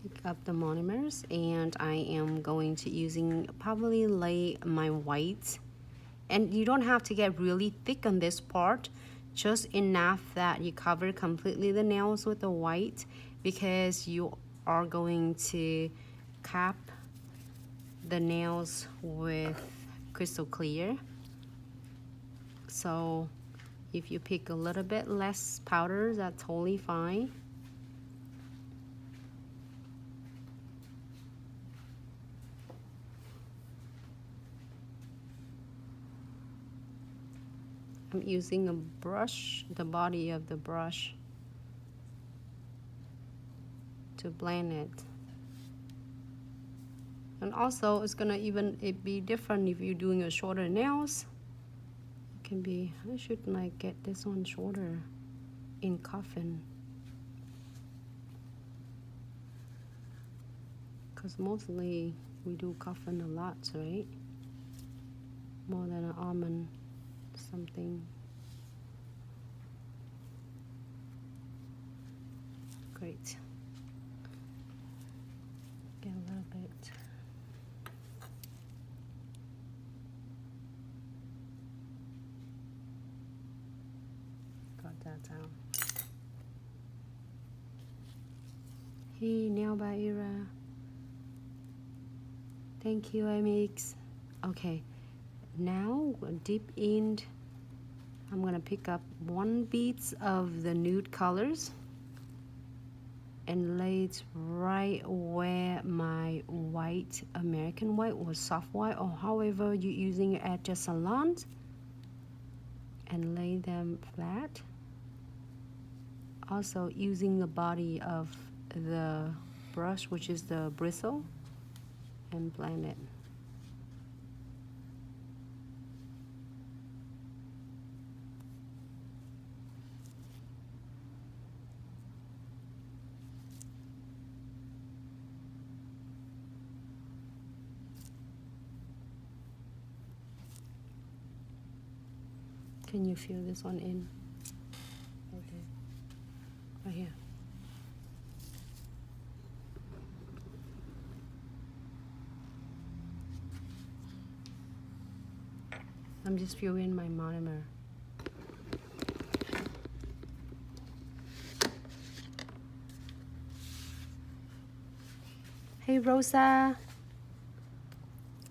Pick up the monomers, and I am going to using probably lay my white, and you don't have to get really thick on this part, just enough that you cover completely the nails with the white, because you are going to cap the nails with crystal clear. So if you pick a little bit less powder, that's totally fine. I'm using a brush, the body of the brush, to blend it. And also it's gonna it be different if you're doing a shorter nails. It can be, I should like get this one shorter in coffin, because mostly we do coffin a lot, right? More than an almond something. Great. Get a little bit. Got that down. Hey, nail by Ira. Thank you, MX. Okay, now dip in. I'm gonna pick up one beads of the nude colors and lay it right where my white, American white or soft white, or however you're using it at your salon, and lay them flat. Also using the body of the brush, which is the bristle, and blend it. Can you feel this one in? Okay. Right here. I'm just feeling my monomer. Hey Rosa.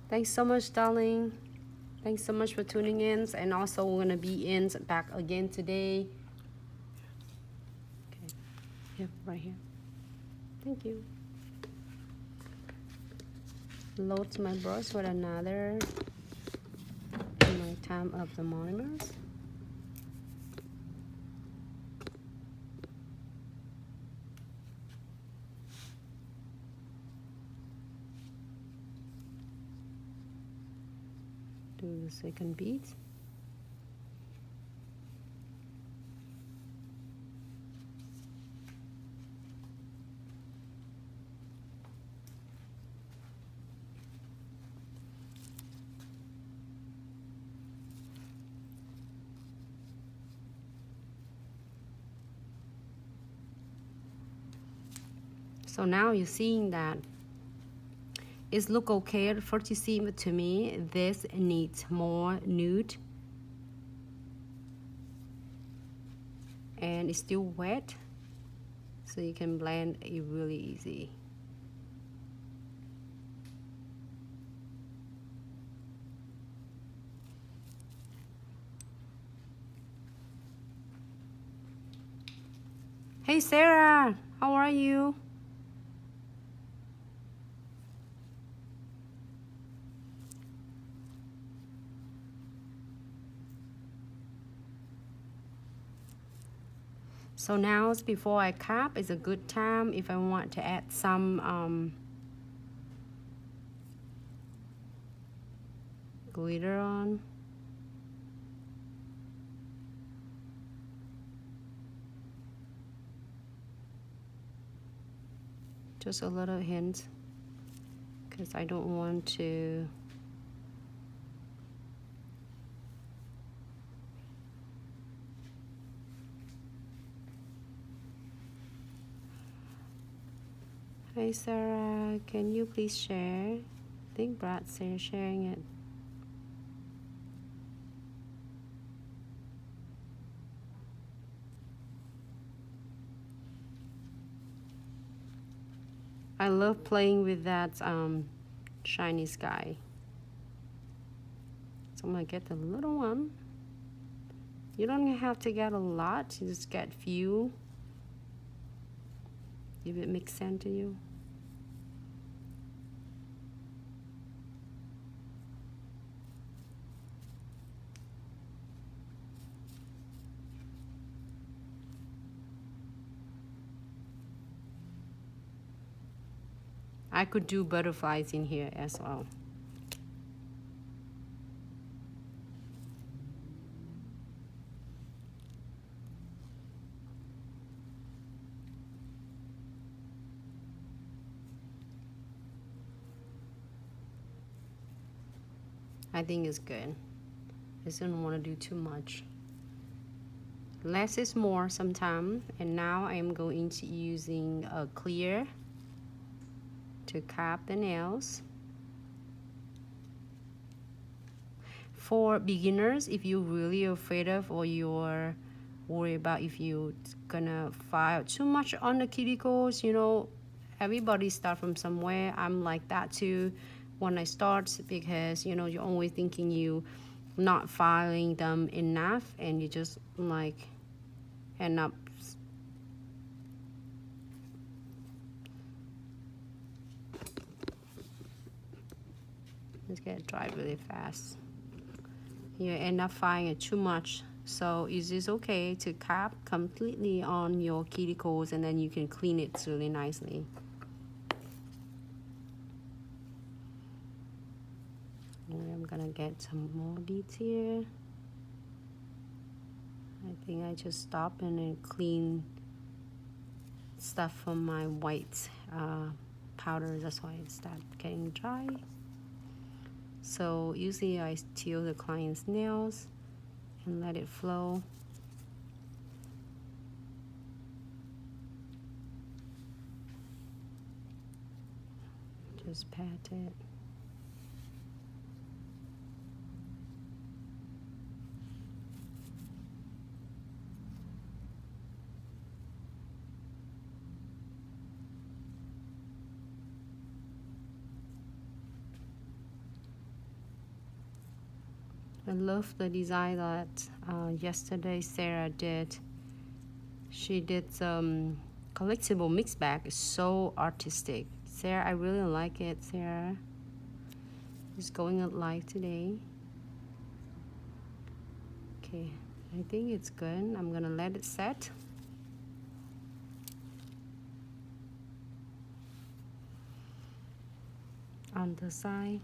Thanks so much, darling. Thanks so much for tuning in, and also we're gonna be in back again today. Okay, here, right here. Thank you. Load my brush with another in my time of the monomers. Do the second bead. So now you're seeing that it look okay. First you see to me this needs more nude, and it's still wet, so you can blend it really easy. Hey Sarah, how are you? So now, before I cap, is a good time if I want to add some glitter on. Just a little hint, because I don't want to Hi Sarah, can you please share? I think Brad's sharing it. I love playing with that shiny sky. So I'm gonna get the little one. You don't have to get a lot, you just get few. If it makes sense to you. I could do butterflies in here as well. I think it's good. I just don't want to do too much. Less is more sometimes. And now I'm going to using a clear to cap the nails. For beginners, if you're really afraid of or you're worried about if you're gonna file too much on the cuticles, you know, everybody start from somewhere. I'm like that too when I start, because you know you're always thinking you not filing them enough and you just like end up just get dry really fast. You end up filing it too much. So it is okay to cap completely on your cuticles and then you can clean it really nicely. I'm gonna get some more beads here. I think I just stop and then clean stuff from my white powder. That's why it started getting dry. So usually I steal the client's nails and let it flow. Just pat it. I love the design that yesterday Sarah did. She did some collectible mix bag. It's so artistic. Sarah, I really like it, Sarah. It's going out live today. Okay, I think it's good. I'm gonna let it set. On the side.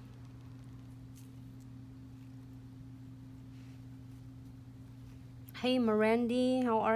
Hey Mirandi, how are